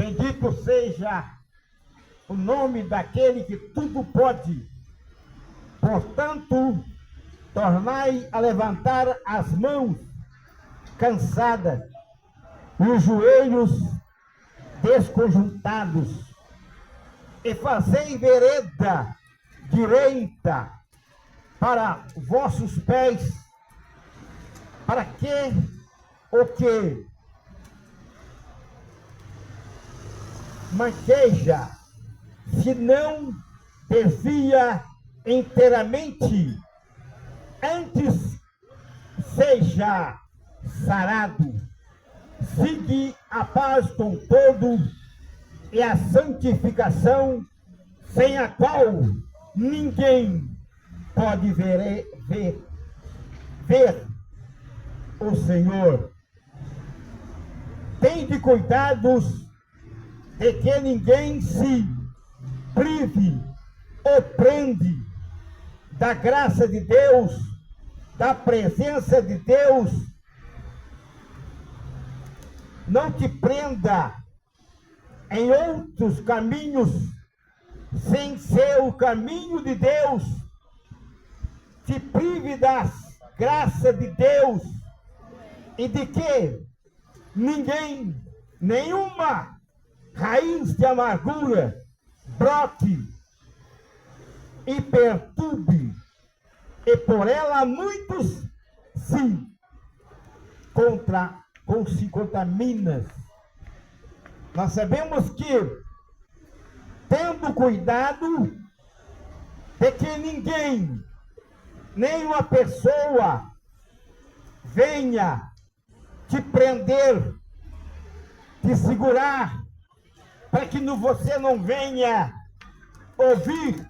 Bendito seja o nome daquele que tudo pode. Portanto, tornai a levantar as mãos cansadas e os joelhos desconjuntados, e fazei vereda direita para vossos pés, para que o que manqueja, se não desvia inteiramente, antes seja sarado. Siga a paz com todo e a santificação, sem a qual ninguém pode ver o Senhor. Tende cuidados de que ninguém se prive ou prende da graça de Deus, da presença de Deus. Não te prenda em outros caminhos, sem ser o caminho de Deus. Te prive das graças de Deus e de que ninguém, nenhuma raiz de amargura brote e perturbe, e por ela muitos se contaminam. Nós sabemos que, tendo cuidado de que ninguém, nenhuma pessoa venha te prender, te segurar, para que você não venha ouvir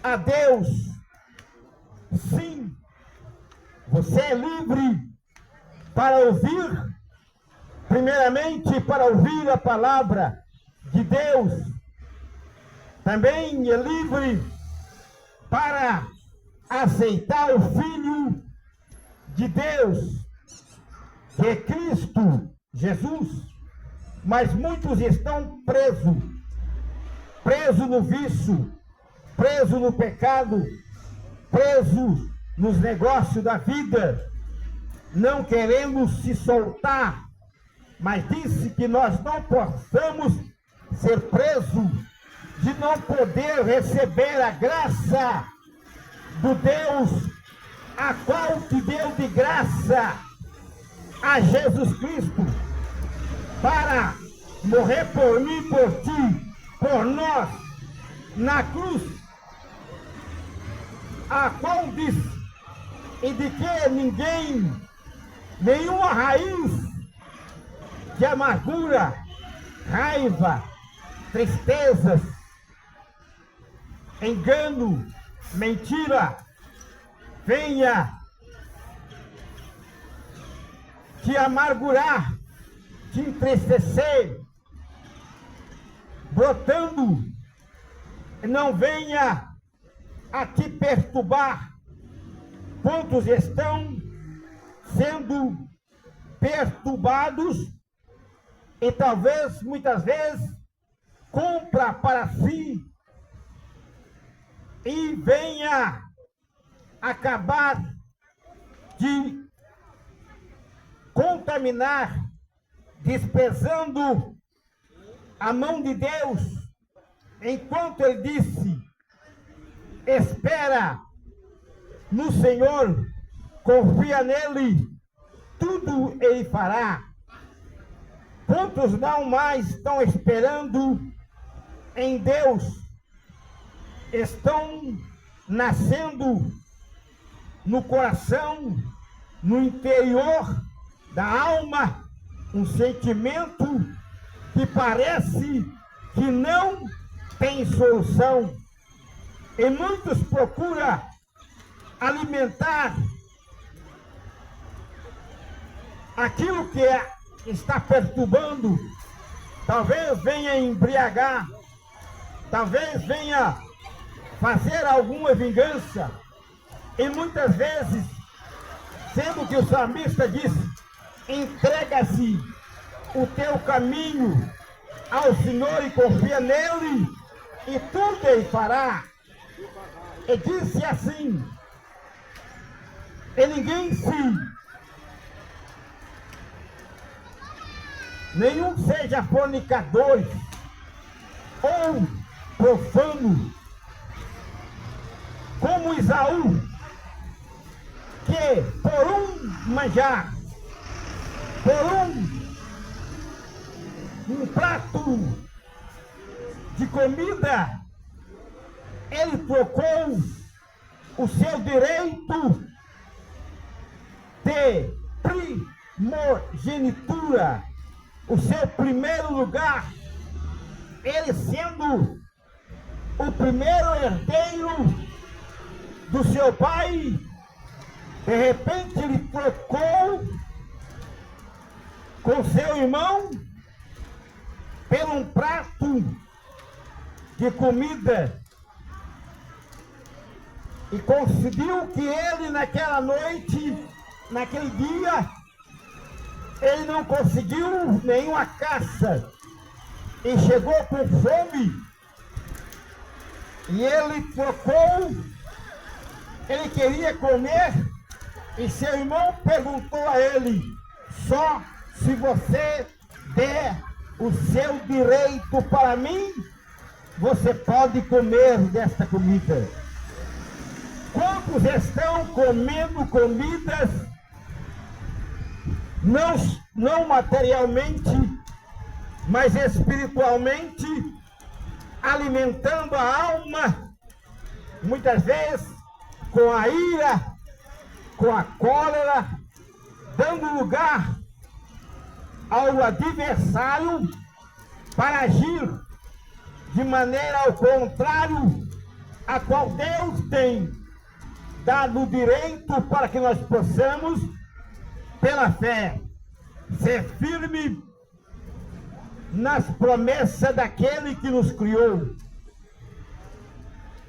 a Deus. Sim, você é livre para ouvir, primeiramente para ouvir a palavra de Deus. Também é livre para aceitar o Filho de Deus, que é Cristo Jesus. Mas muitos estão presos no vício, presos no pecado, presos nos negócios da vida, não queremos se soltar. Mas disse que nós não possamos ser presos, de não poder receber a graça do Deus, a qual te deu de graça a Jesus Cristo, para morrer por mim, por ti, por nós, na cruz, a qual diz, e de que ninguém, nenhuma raiz de amargura, raiva, tristezas, engano, mentira, venha te amargurar, te entristecer, brotando, não venha a te perturbar. Quantos estão sendo perturbados e talvez, muitas vezes, compra para si e venha acabar de contaminar, desprezando a mão de Deus, enquanto ele disse: espera no Senhor, confia nele, tudo ele fará. Quantos não mais estão esperando em Deus, estão nascendo no coração, no interior da alma, um sentimento que parece que não tem solução. E muitos procuram alimentar aquilo que está perturbando. Talvez venha embriagar, talvez venha fazer alguma vingança. E muitas vezes, sendo que o salmista diz: entrega-se o teu caminho ao Senhor e confia nele, e tudo ele fará. E disse assim: e ninguém nenhum seja fornicador ou profano, como Esaú, que por manjar, por um prato de comida, ele trocou o seu direito de primogenitura, o seu primeiro lugar, ele sendo o primeiro herdeiro do seu pai. De repente ele trocou com seu irmão por um prato de comida, e conseguiu que ele naquela noite, naquele dia, ele não conseguiu nenhuma caça e chegou com fome, e ele trocou, ele queria comer, e seu irmão perguntou a ele: só se você der o seu direito para mim, você pode comer desta comida. Quantos estão comendo comidas, não materialmente, mas espiritualmente, alimentando a alma, muitas vezes com a ira, com a cólera, dando lugar ao adversário para agir de maneira ao contrário, a qual Deus tem dado o direito para que nós possamos, pela fé, ser firme nas promessas daquele que nos criou.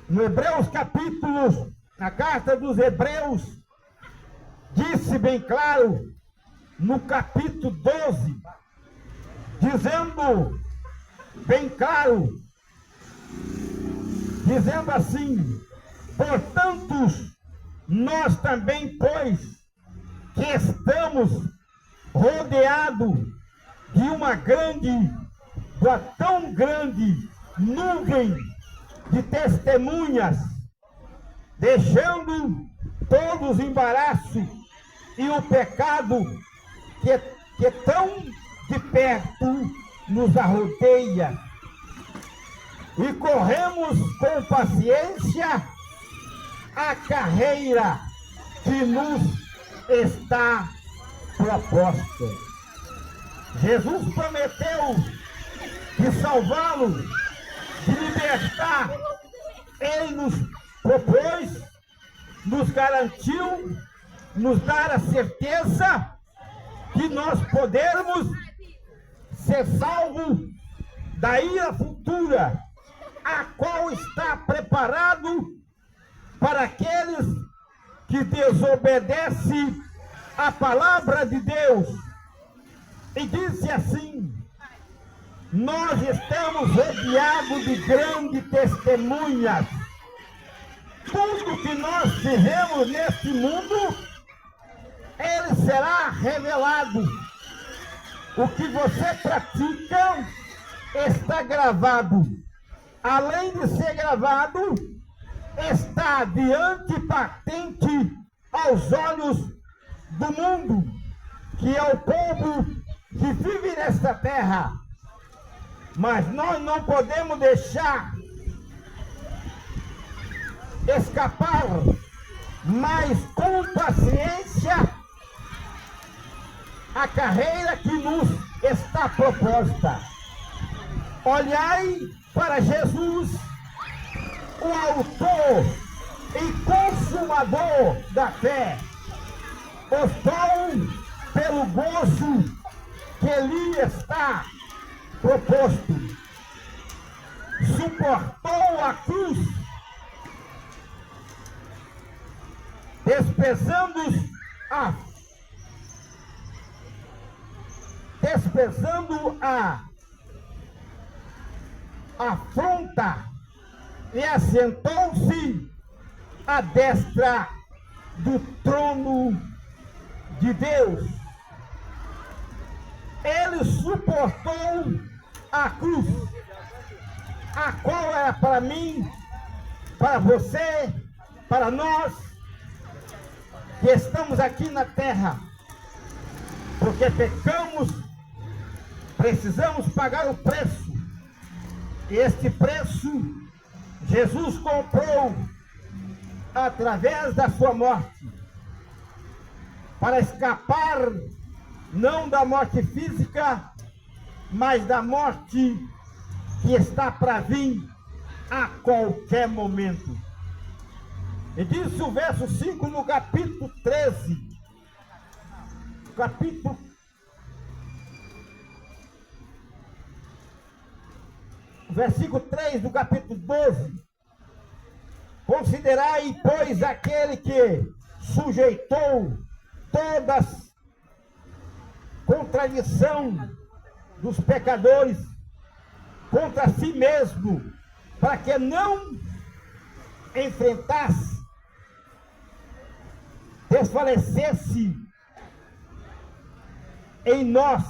No Hebreus capítulo, na carta dos Hebreus, disse bem claro, no capítulo 12, dizendo bem claro, dizendo assim: portanto, nós também, pois, que estamos rodeados de uma tão grande nuvem de testemunhas, deixando todos os embaraços e o pecado que tão de perto nos arrodeia, e corremos com paciência a carreira que nos está proposta. Jesus prometeu de salvá-lo, de libertar. Ele nos propôs, nos garantiu, nos dar a certeza que nós podermos ser salvos da ira futura, a qual está preparado para aqueles que desobedecem a palavra de Deus. E disse assim: nós estamos rodeados de grandes testemunhas. Tudo que nós fizemos neste mundo, ele será revelado. O que você pratica está gravado. Além de ser gravado, está diante, patente aos olhos do mundo, que é o povo que vive nesta terra. Mas nós não podemos deixar escapar, mas com paciência, a carreira que nos está proposta. Olhai para Jesus, o autor e consumador da fé, o qual, pelo gozo que lhe está proposto, suportou a cruz, desprezando a afronta e assentou-se à destra do trono de Deus. Ele suportou a cruz, a qual era para mim, para você, para nós, que estamos aqui na terra, porque pecamos, precisamos pagar o preço. E este preço Jesus comprou através da sua morte, para escapar não da morte física, mas da morte que está para vir a qualquer momento. E diz o verso 5 no capítulo 13, versículo 3 do capítulo 12. Considerai, pois, aquele que sujeitou todas contradição dos pecadores contra si mesmo, para que não enfrentasse, desfalecesse em nós,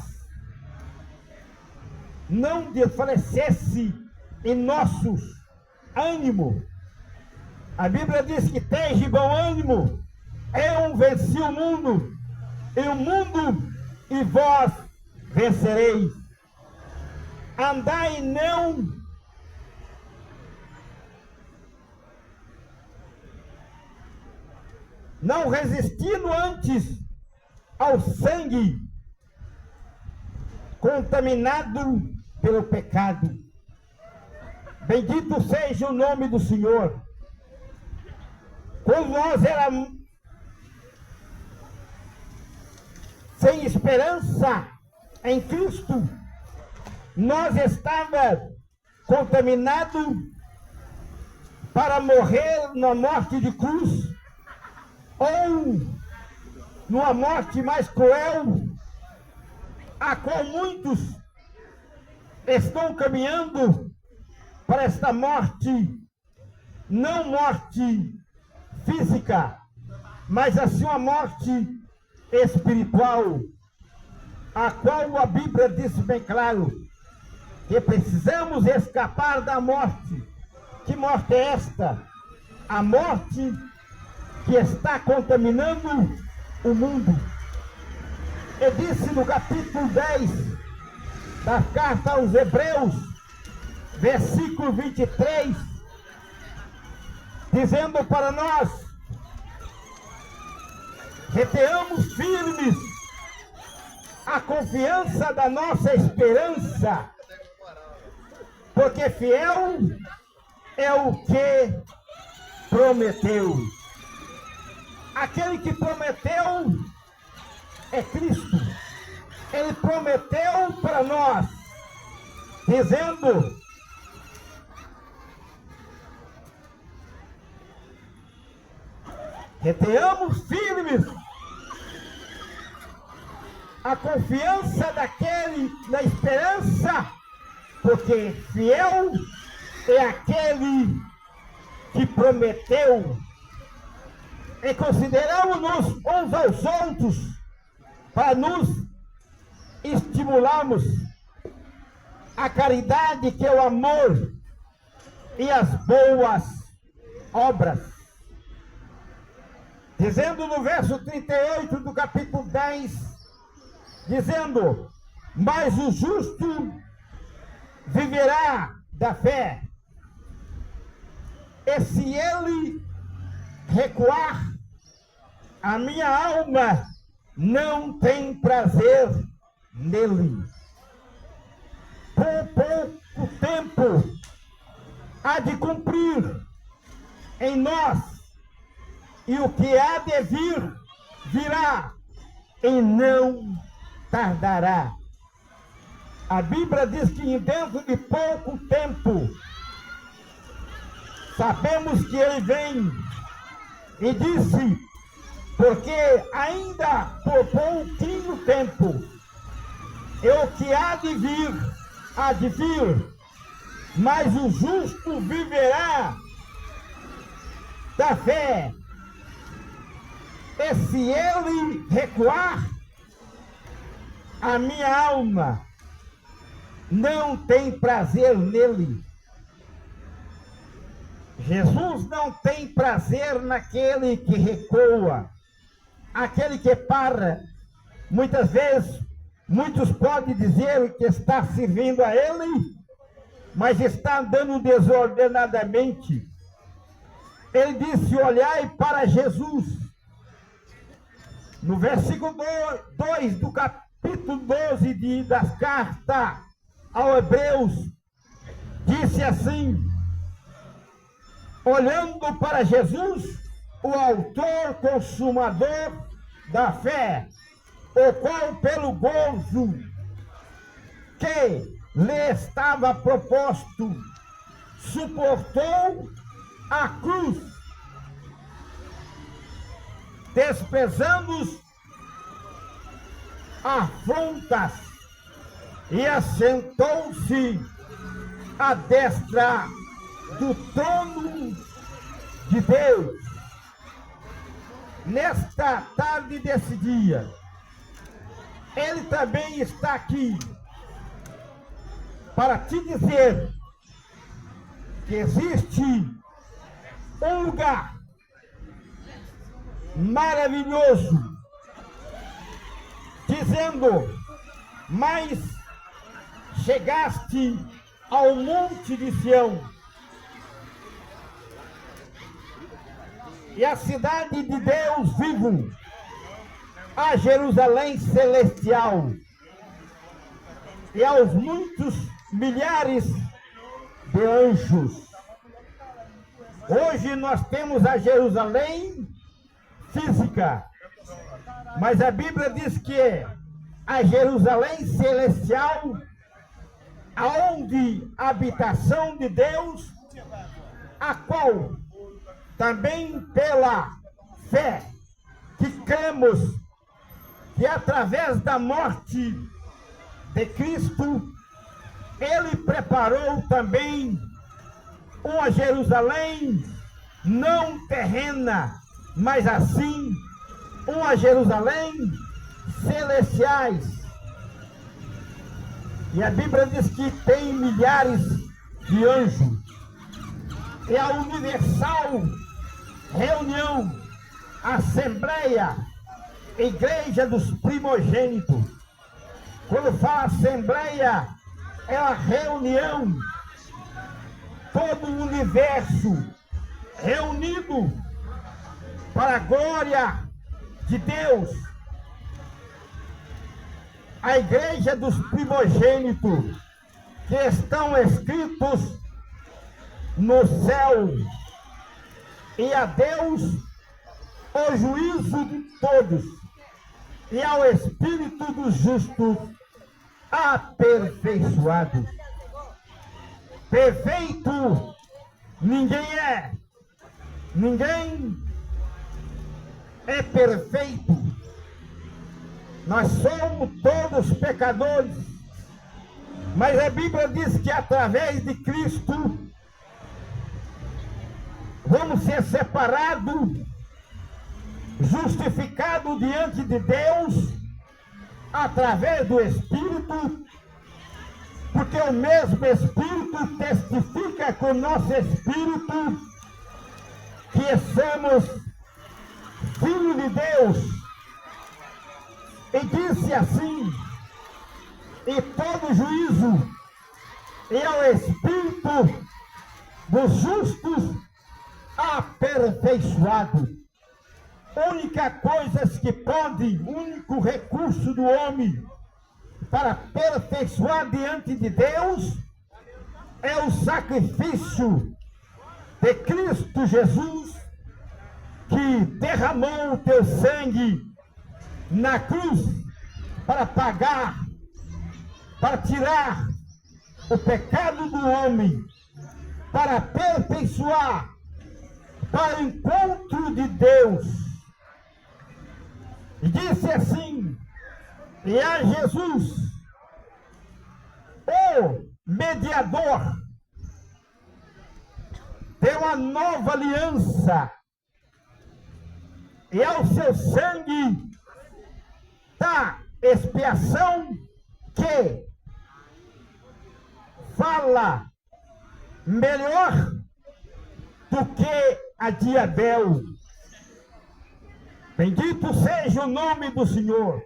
não desfalecesse em nossos ânimo. A Bíblia diz que tem de bom ânimo, eu venci o mundo, e vós vencereis. Andai não resistindo antes ao sangue contaminado pelo pecado. Bendito seja o nome do Senhor. Quando nós éramos sem esperança em Cristo, nós estávamos contaminados para morrer na morte de cruz, ou numa morte mais cruel, a qual muitos estão caminhando para esta morte, não morte física, mas assim uma morte espiritual, a qual a Bíblia diz bem claro que precisamos escapar da morte. Que morte é esta? A morte que está contaminando o mundo. Ele disse no capítulo 10 da carta aos Hebreus, versículo 23, dizendo para nós: retenhamos firmes a confiança da nossa esperança, porque fiel é o que prometeu. Aquele que prometeu é Cristo. Ele prometeu para nós, dizendo: retenhamos firmes a confiança daquele na esperança, porque fiel é aquele que prometeu. E consideramos-nos uns aos outros para nos estimularmos a caridade, que é o amor e as boas obras. Dizendo no verso 38 do capítulo 10, dizendo: mas o justo viverá da fé, e se ele recuar, a minha alma não tem prazer nele. Por pouco tempo há de cumprir em nós, e o que há de vir, virá, e não tardará. A Bíblia diz que dentro de pouco tempo, sabemos que ele vem, e disse: porque ainda por pouquinho tempo, e o que há de vir, mas o justo viverá da fé. E se ele recuar, a minha alma não tem prazer nele. Jesus não tem prazer naquele que recua, aquele que para. Muitas vezes, muitos podem dizer que está servindo a ele, mas está andando desordenadamente. Ele disse: olhai para Jesus. No versículo 2 do capítulo 12 das cartas aos Hebreus, disse assim: olhando para Jesus, o autor consumador da fé, o qual pelo gozo que lhe estava proposto, suportou a cruz, desprezando afrontas, e assentou-se à destra do trono de Deus. Nesta tarde desse dia, ele também está aqui para te dizer que existe um lugar maravilhoso, dizendo: mas chegaste ao monte de Sião, e a cidade de Deus vivo, a Jerusalém celestial, e aos muitos milhares de anjos. Hoje nós temos a Jerusalém física, mas a Bíblia diz que a Jerusalém celestial, aonde a habitação de Deus, a qual também pela fé que cremos que através da morte de Cristo, ele preparou também uma Jerusalém não terrena, mas assim uma Jerusalém celestiais. E a Bíblia diz que tem milhares de anjos. É a universal reunião, assembleia, igreja dos primogênitos. Quando fala assembleia, é a reunião, todo o universo reunido para a glória de Deus. A igreja dos primogênitos que estão escritos no céu, e a Deus o juízo de todos, e ao Espírito dos justos aperfeiçoados. Perfeito ninguém é, ninguém é perfeito. Nós somos todos pecadores, mas a Bíblia diz que através de Cristo vamos ser separados, justificados diante de Deus através do Espírito, porque o mesmo Espírito testifica com o nosso Espírito que somos filhos de Deus. E disse assim: e todo juízo e ao Espírito dos justos aperfeiçoado. Única coisa que pode, único recurso do homem para aperfeiçoar diante de Deus é o sacrifício de Cristo Jesus, que derramou o teu sangue na cruz para pagar, para tirar o pecado do homem, para aperfeiçoar para o encontro de Deus. E disse assim: e a Jesus, o mediador uma nova aliança, e ao seu sangue da expiação que fala melhor do que a de Abel. Bendito seja o nome do Senhor.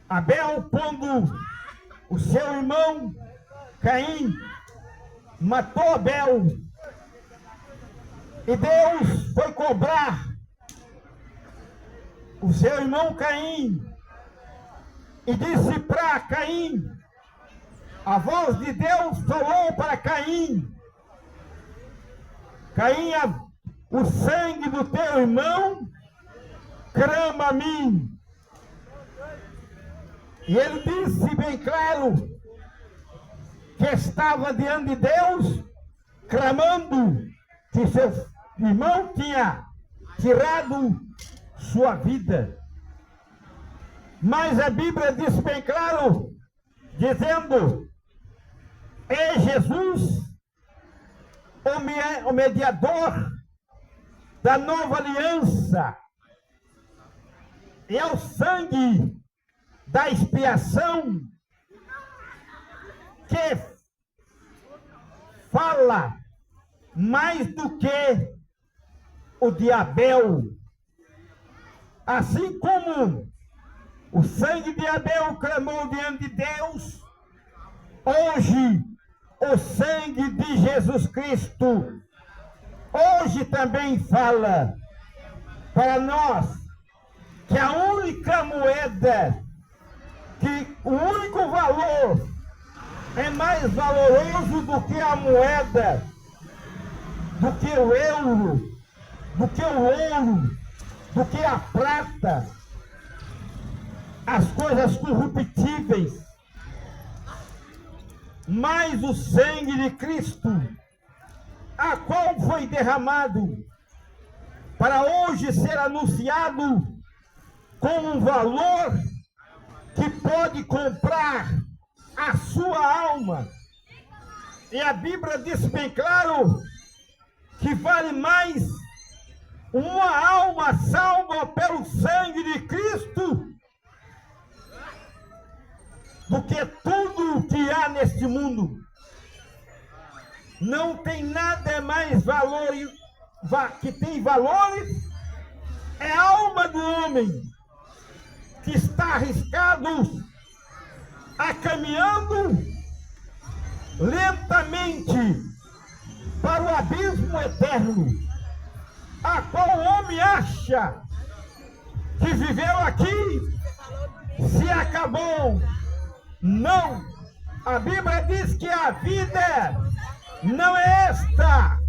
Abel, quando o seu irmão Caim matou Abel, e Deus foi cobrar o seu irmão Caim, e disse para Caim, a voz de Deus falou para Caim: Caim, o sangue do teu irmão clama a mim. E ele disse bem claro que estava diante de Deus, clamando que seu irmão tinha tirado sua vida. Mas a Bíblia diz bem claro, dizendo: é Jesus o mediador da nova aliança, e é o sangue da expiação que fala mais do que o de Abel. Assim como o sangue de Abel clamou diante de Deus, hoje o sangue de Jesus Cristo hoje também fala para nós que a única moeda, que o único valor é mais valoroso do que a moeda, do que o euro, do que o ouro, do que a prata, as coisas corruptíveis. Mas o sangue de Cristo, a qual foi derramado para hoje ser anunciado com um valor que pode comprar a sua alma. E a Bíblia diz bem claro que vale mais uma alma salva pelo sangue de Cristo do que tudo que há neste mundo. Não tem nada mais valor, que tem valores, é a alma do homem que está arriscado a caminhando lentamente para o abismo eterno, a qual o homem acha que viveu aqui, se acabou. Não, a Bíblia diz que a vida não é esta.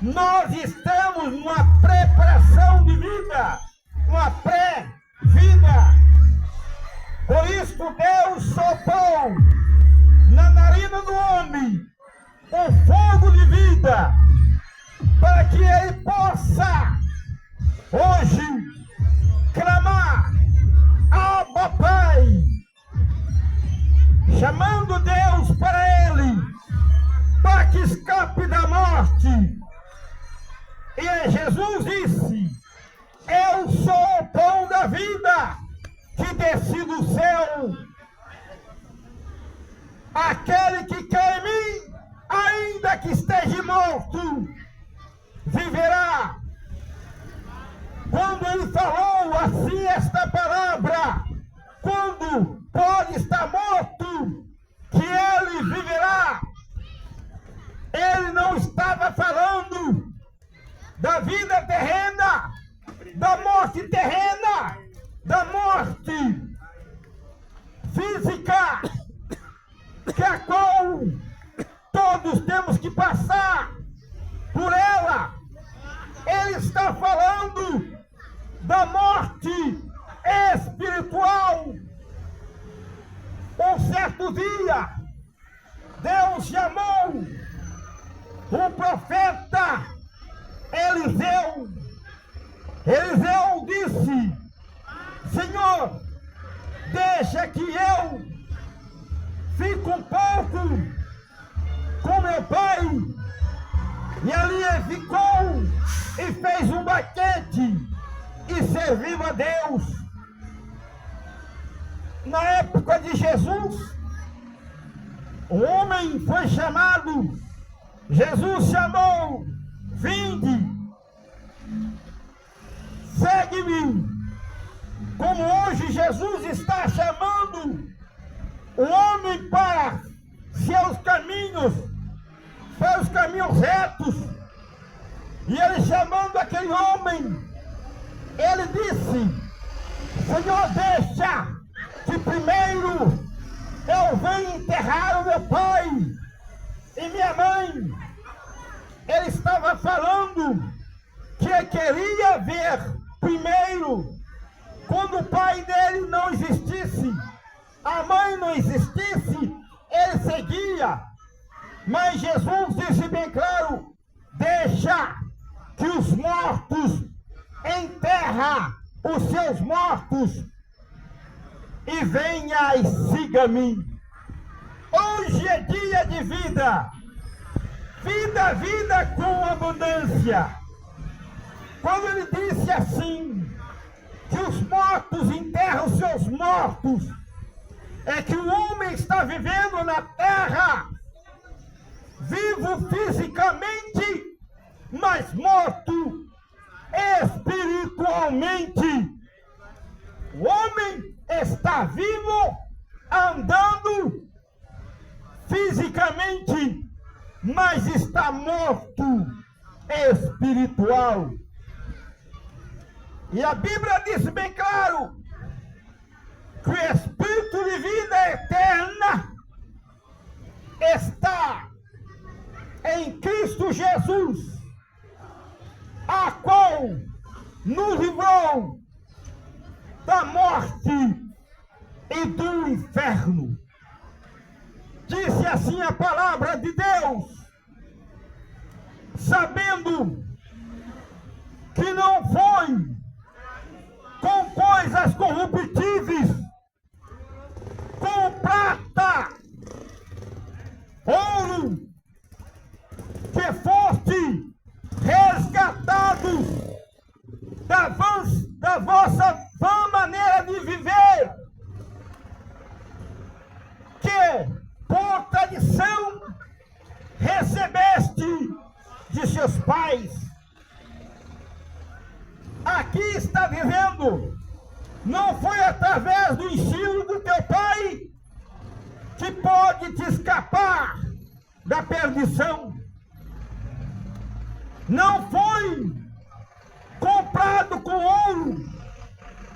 Nós estamos numa preparação de vida, uma pré-vida. Por isso Deus soprou na narina do homem um fogo de vida, para que ele possa hoje clamar: Abba, Pai, chamando Deus para ele, para que escape da morte. E Jesus disse: eu sou o pão da vida que desci do céu. Aquele que crê em mim, ainda que esteja morto, viverá. Quando ele falou assim esta palavra, quando pode estar morto, que ele viverá, ele não estava falando da vida terrena, da morte terrena, da morte física, que a qual todos temos que passar por ela. Ele está falando da morte espiritual. Um certo dia, Deus chamou o profeta Eliseu. Eliseu disse: Senhor, deixa que eu fique um pouco com meu pai E ali ficou e fez um banquete e serviu a Deus. Na época de Jesus, o homem foi chamado, Jesus chamou, vinde, segue-me. Como hoje Jesus está chamando o homem para seus caminhos, para os caminhos retos. E ele chamando aquele homem, ele disse: Senhor, deixa que primeiro eu venha enterrar o meu pai e minha mãe. Ele estava falando que ele queria ver primeiro, quando o pai dele não existisse, a mãe não existisse, ele seguia. Mas Jesus disse bem claro: deixa que os mortos enterra os seus mortos e venha e siga-me. Hoje é dia de vida, vida com abundância. Quando ele disse assim, que os mortos enterram os seus mortos, é que o homem está vivendo na terra, vivo fisicamente, mas morto espiritualmente. O homem está vivo, andando fisicamente, mas está morto espiritual. E a Bíblia diz bem claro que o Espírito de vida eterna está em Cristo Jesus, a qual nos livrou da morte e do inferno. Disse assim a palavra de Deus, sabendo que não foi com coisas corruptíveis, com prata, ouro, que foste resgatados da vossa vã maneira de viver, que por tradição recebeste de seus pais. Aqui está dizendo, não foi através do ensino do teu pai que pode te escapar da perdição. Não foi comprado com ouro,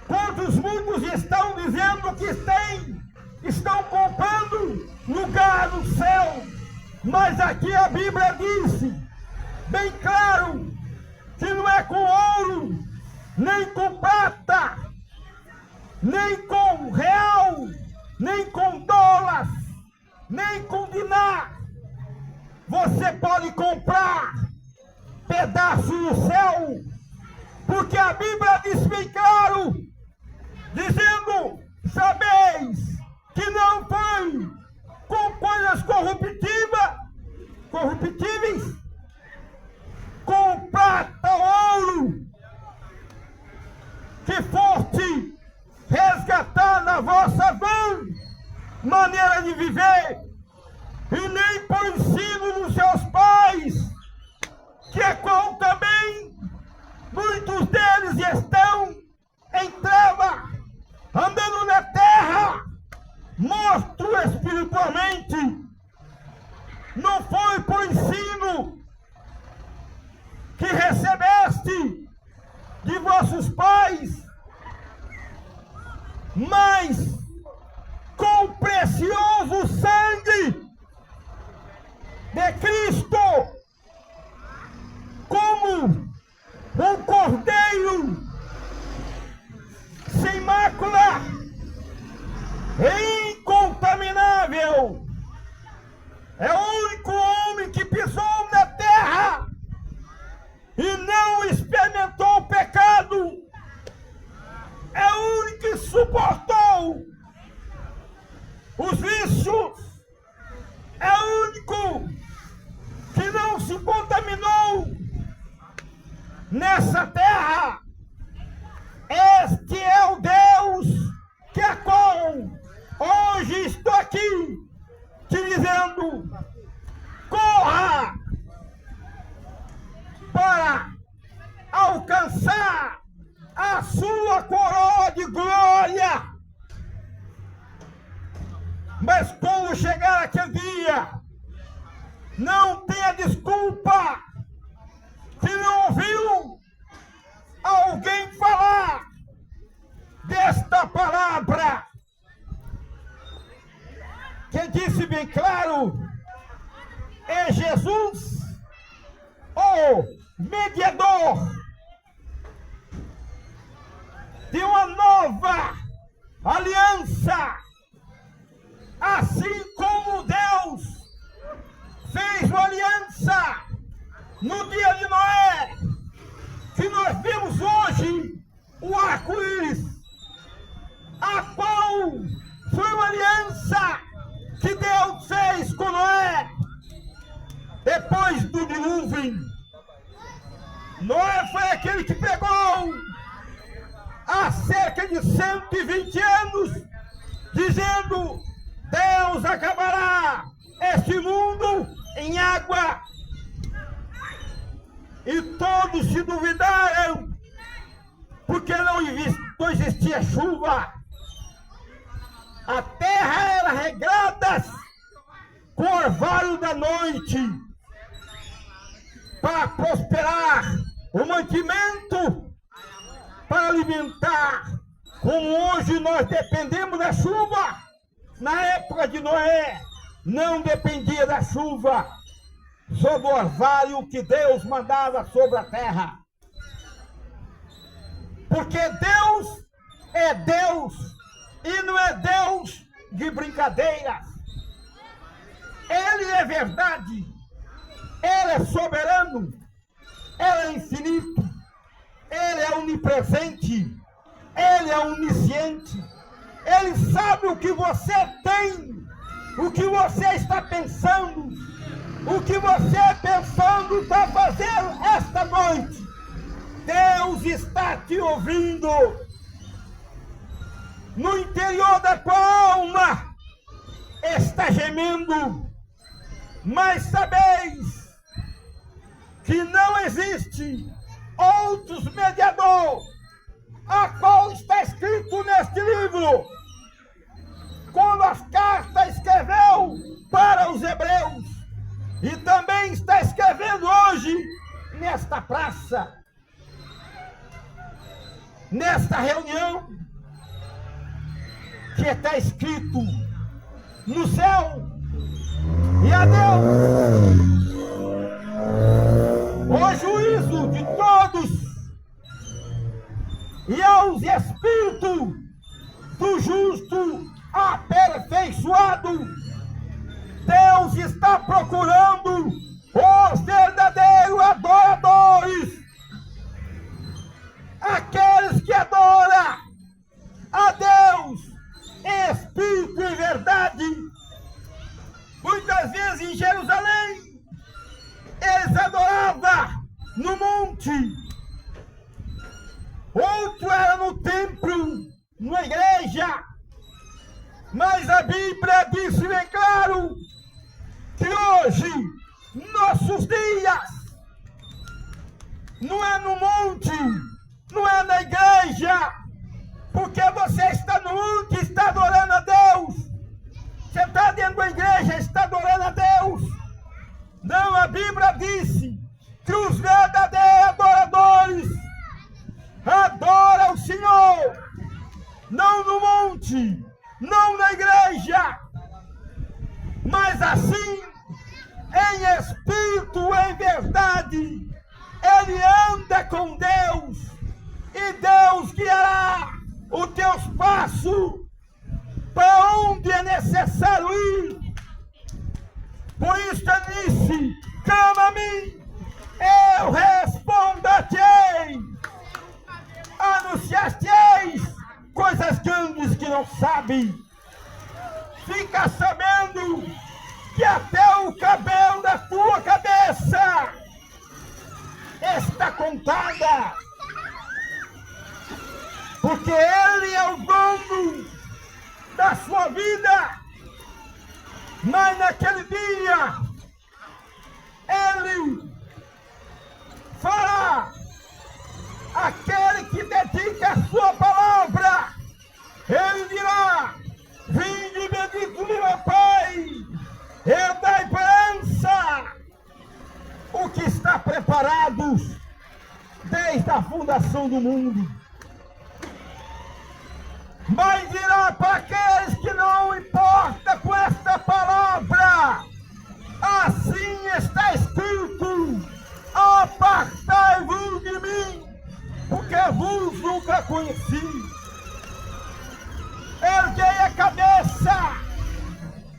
quantos muitos estão dizendo que estão comprando lugar no céu. Mas aqui a Bíblia disse, bem claro, que não é com ouro, nem com prata, nem com real, nem com dólar, nem com dinar. Você pode comprar pedaço do céu, porque a Bíblia diz bem claro, dizendo, sabeis que não foi com coisas corruptíveis, com prata, ouro, que foste resgatar na vossa vã maneira de viver, e nem por ensino dos seus pais, que é qual também muitos deles estão em treva, andando na terra, morto espiritualmente. Não foi por ensino que recebeste de vossos pais, mas com o precioso sangue de Cristo, como um cordeiro sem mácula, incontaminável. É o único homem que pisou na terra e não experimentou o pecado. É o único que suportou os vícios. É o único que não não se contaminou nessa terra. Este é o Deus que a qual hoje estou aqui te dizendo: corra para alcançar a sua coroa de glória. Mas quando chegar aquele dia, não tenha desculpa se não ouviu alguém falar desta palavra. Quem disse bem claro é Jesus, o mediador de uma nova aliança, assim como Deus fez uma aliança no dia de Noé, que nós vimos hoje o arco-íris, a qual foi uma aliança que Deus fez com Noé depois do dilúvio. Noé foi aquele que pegou há cerca de 120 anos, dizendo: Deus acabará este mundo em água. E todos se duvidaram, porque não existia chuva. A terra era regrada com o orvalho da noite para prosperar o mantimento, para alimentar. Como hoje nós dependemos da chuva, na época de Noé não dependia da chuva, sobre o orvalho que Deus mandava sobre a terra. Porque Deus é Deus e não é Deus de brincadeiras. Ele é verdade, Ele é soberano, Ele é infinito, Ele é onipresente, Ele é onisciente. Ele sabe o que você tem, o que você está pensando, o que você pensando para fazer esta noite. Deus está te ouvindo. No interior da tua alma está gemendo, mas sabeis que não existe outros mediador, a qual está escrito neste livro, quando as cartas escreveu para os hebreus, e também está escrevendo hoje nesta praça, nesta reunião, que está escrito no céu: e a Deus o juízo de todos, e aos espíritos do justo aperfeiçoado. Deus está procurando os verdadeiros adoradores, aqueles que adoram a Deus espírito e verdade. Muitas vezes em Jerusalém eles adoravam no monte, outro era no templo, na igreja. Mas a Bíblia diz bem claro que hoje, nossos dias, não é no monte, não é na igreja, porque você está no monte, está adorando a Deus. Você está dentro da igreja, está adorando a Deus. Não, a Bíblia disse que os verdadeiros adoradores adoram o Senhor, não no monte, não na igreja, mas assim, em espírito, em verdade. Ele anda com Deus, e Deus guiará os teus passos para onde é necessário ir. Por isso ele disse: clama a mim, eu responderei. Anunciasteis coisas grandes que não sabem. Fica sabendo que até o cabelo da tua cabeça cabeça está contada, porque Ele é o dono da sua vida. Mas naquele dia, Ele fará aquele que dedica a sua palavra. Ele dirá: vinde bendito de meu Pai, eu dai esperança, o que está preparado desde a fundação do mundo. Mas dirá para aqueles que não importa com esta palavra: assim está escrito, apartai-vos de mim, porque vos nunca conheci. Erguei a cabeça,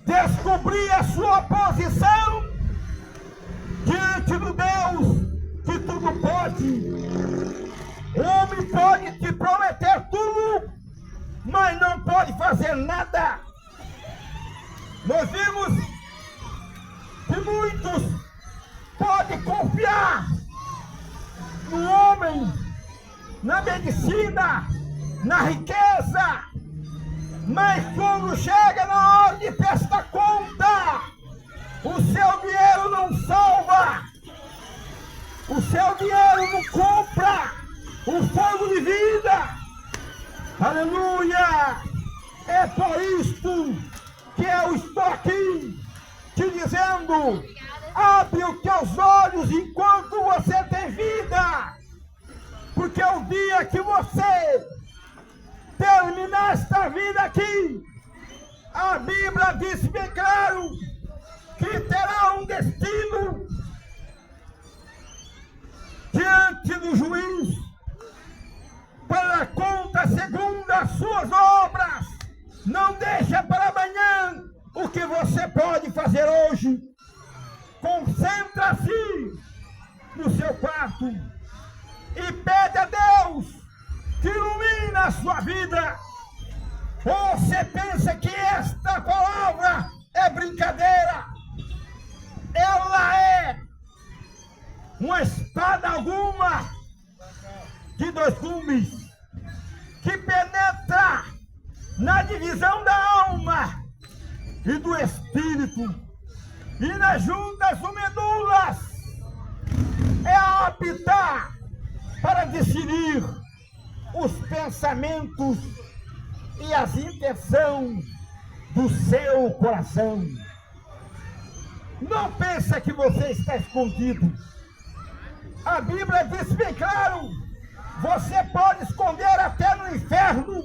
descobri a sua posição diante do Deus que tudo pode. O homem pode te prometer tudo, mas não pode fazer nada. Nós vimos que muitos podem confiar no homem, na medicina, na riqueza, mas quando chega na hora de prestar conta, o seu dinheiro não salva, o seu dinheiro não compra o fogo de vida. Aleluia! É por isto que eu estou aqui te dizendo: abre os teus olhos enquanto você tem vida, porque o dia que você terminar esta vida aqui, a Bíblia diz bem claro que terá um destino diante do juiz, para conta segundo as suas obras. Não deixa para amanhã o que você pode fazer hoje. Concentra-se no seu quarto e pede a Deus que ilumine a sua vida. Ou você pensa que esta palavra é brincadeira? Ela é uma espada alguma de dois gumes, que penetra na divisão da alma e do espírito, e nas juntas ou medulas, é apta para discernir os pensamentos e as intenções do seu coração. Não pensa que você está escondido. A Bíblia diz bem claro: você pode esconder até no inferno,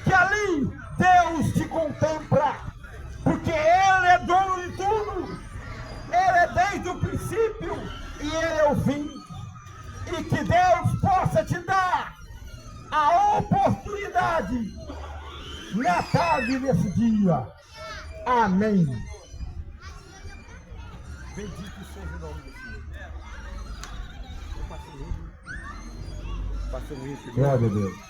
que ali Deus te contempla, porque Ele é dono de tudo. Ele é desde o princípio e Ele é o fim. E que Deus possa te dar a oportunidade na tarde desse dia. Amém. Bendito seja o nome do Senhor. Eu passei isso. Glória a Deus.